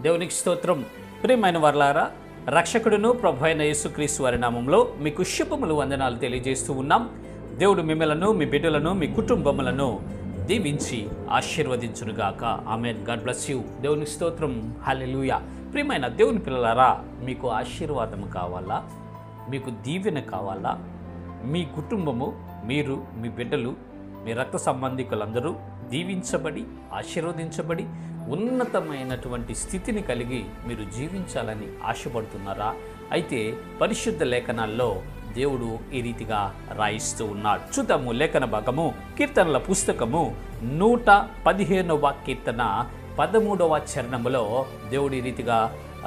దేవునికి స్తోత్రం. ప్రియమైన వర్లారా, రక్షకుడును ప్రభు అయిన యేసుక్రీస్తు వారి నామంలో మీకు శుభములు వందనాలు తెలియజేస్తూ ఉన్నాం. దేవుడు మిమ్మలను, మీ బిడ్డలను, మీ కుటుంబములను దీవించి ఆశీర్వదించునుగాక. ఆమేన్. God bless you. దేవునికి స్తోత్రం. హల్లెలూయా. ప్రియమైన దేవుని పిల్లలారా, మీకు ఆశీర్వాదం కావాలా? మీకు దీవెన కావాలా? మీ కుటుంబము, మీరు, మీ బిడ్డలు, మీ రక్త సంబంధికులందరూ దీవించబడి ఆశీర్వదించబడి ఉన్నతమైనటువంటి స్థితిని కలిగి మీరు జీవించాలని ఆశపడుతున్నారా? అయితే పరిశుద్ధ లేఖనాల్లో దేవుడు ఈ రీతిగా రాయిస్తూ ఉన్నాడు. చూద్దాము లేఖన భాగము. కీర్తనల పుస్తకము 115వ కీర్తన 13వ చరణములో దేవుడు ఈ రీతిగా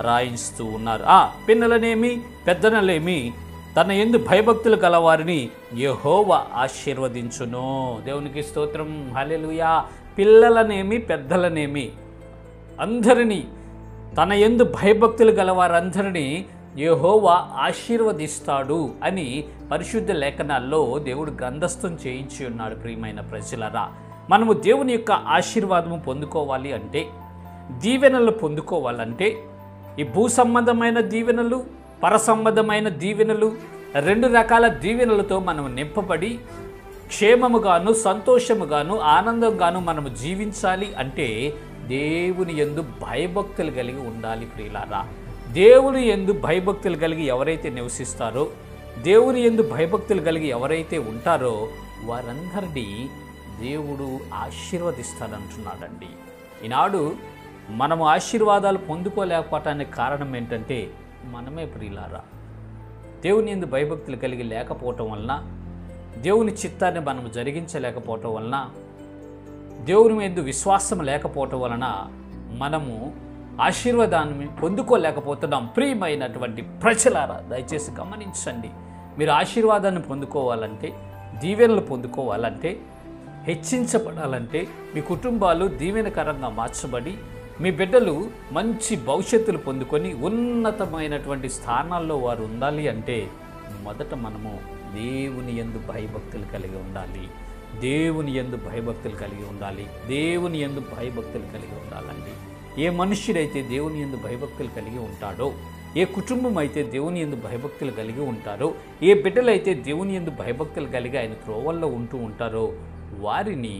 రాయిస్తూ ఉన్నారు. పిన్నలనేమి పెద్దనలేమి తన యందు భయభక్తులు గలవారిని యెహోవా ఆశీర్వదించును. దేవునికి స్తోత్రం. హల్లెలూయా. పిల్లలనేమి పెద్దలనేమి అందరినీ, తన యందు భయభక్తులు గలవారందరినీ యెహోవా ఆశీర్వదిస్తాడు అని పరిశుద్ధ లేఖనాల్లో దేవుడు గ్రంథస్థం చేయించి ఉన్నాడు. ప్రియమైన ప్రజలరా, మనము దేవుని యొక్క ఆశీర్వాదము పొందుకోవాలి అంటే, దీవెనలు పొందుకోవాలంటే, ఈ భూ సంబంధమైన దీవెనలు, పరసంబంధమైన దీవెనలు, రెండు రకాల దీవెనలతో మనం నింపబడి క్షేమముగాను, సంతోషముగాను, ఆనందంగాను మనము జీవించాలి అంటే దేవుని యందు భయభక్తులు కలిగి ఉండాలి. ప్రియులారా, దేవుని యందు భయభక్తులు కలిగి ఎవరైతే నివసిస్తారో, దేవుని యందు భయభక్తులు కలిగి ఎవరైతే ఉంటారో వారందరినీ దేవుడు ఆశీర్వదిస్తాడంటున్నాడండి. ఈనాడు మనము ఆశీర్వాదాలు పొందుకోలేకపోవటానికి కారణం ఏంటంటే మనమే. ప్రియులారా, దేవుని యందు భయభక్తులు కలిగి లేకపోవటం వలన, దేవుని చిత్తాన్ని మనం జరిగించలేకపోవటం వలన, దేవుని మీద విశ్వాసం లేకపోవటం వలన మనము ఆశీర్వాదాన్ని పొందుకోలేకపోతున్నాం. ప్రియమైనటువంటి ప్రజలారా, దయచేసి గమనించండి. మీరు ఆశీర్వాదాన్ని పొందుకోవాలంటే, దీవెనలు పొందుకోవాలంటే, హెచ్చించబడాలంటే, మీ కుటుంబాలు దీవెనకరంగా మార్చబడి మీ బిడ్డలు మంచి భవిష్యత్తులు పొందుకొని ఉన్నతమైనటువంటి స్థానాల్లో వారు ఉండాలి అంటే మొదట మనము దేవుని యందు భయభక్తులు కలిగి ఉండాలి. దేవుని యందు భయభక్తులు కలిగి ఉండాలి. దేవుని యందు భయభక్తులు కలిగి ఉండాలండి. ఏ మనుష్యుడైతే దేవుని యందు భయభక్తులు కలిగి ఉంటాడో, ఏ కుటుంబం అయితే దేవుని యందు భయభక్తులు కలిగి ఉంటారో, ఏ బిడ్డలైతే దేవుని యందు భయభక్తులు కలిగి ఆయన త్రోవల్లో ఉంటూ ఉంటారో వారిని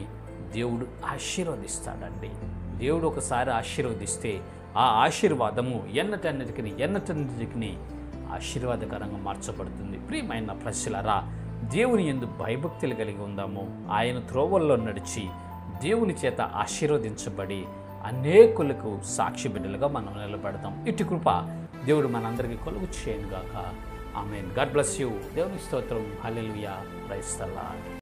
దేవుడు ఆశీర్వదిస్తాడండి. దేవుడు ఒకసారి ఆశీర్వదిస్తే ఆ ఆశీర్వాదము ఎన్నటన్నిటికీ ఆశీర్వాదకరంగా మార్చబడుతుంది. ప్రియమైన ప్రజలారా, దేవుని యందు భయభక్తులు కలిగి ఉందాము. ఆయన త్రోవల్లో నడిచి దేవుని చేత ఆశీర్వదించబడి అనేకులకు సాక్షి బిడ్డలుగా మనం నిలబడతాం. ఇటు కృప దేవుడు మనందరికీ కొలువు చేయనుగాక. ఆమేన్. God bless you. దేవుని స్తోత్రం. హల్లెలూయా. Praise the lord.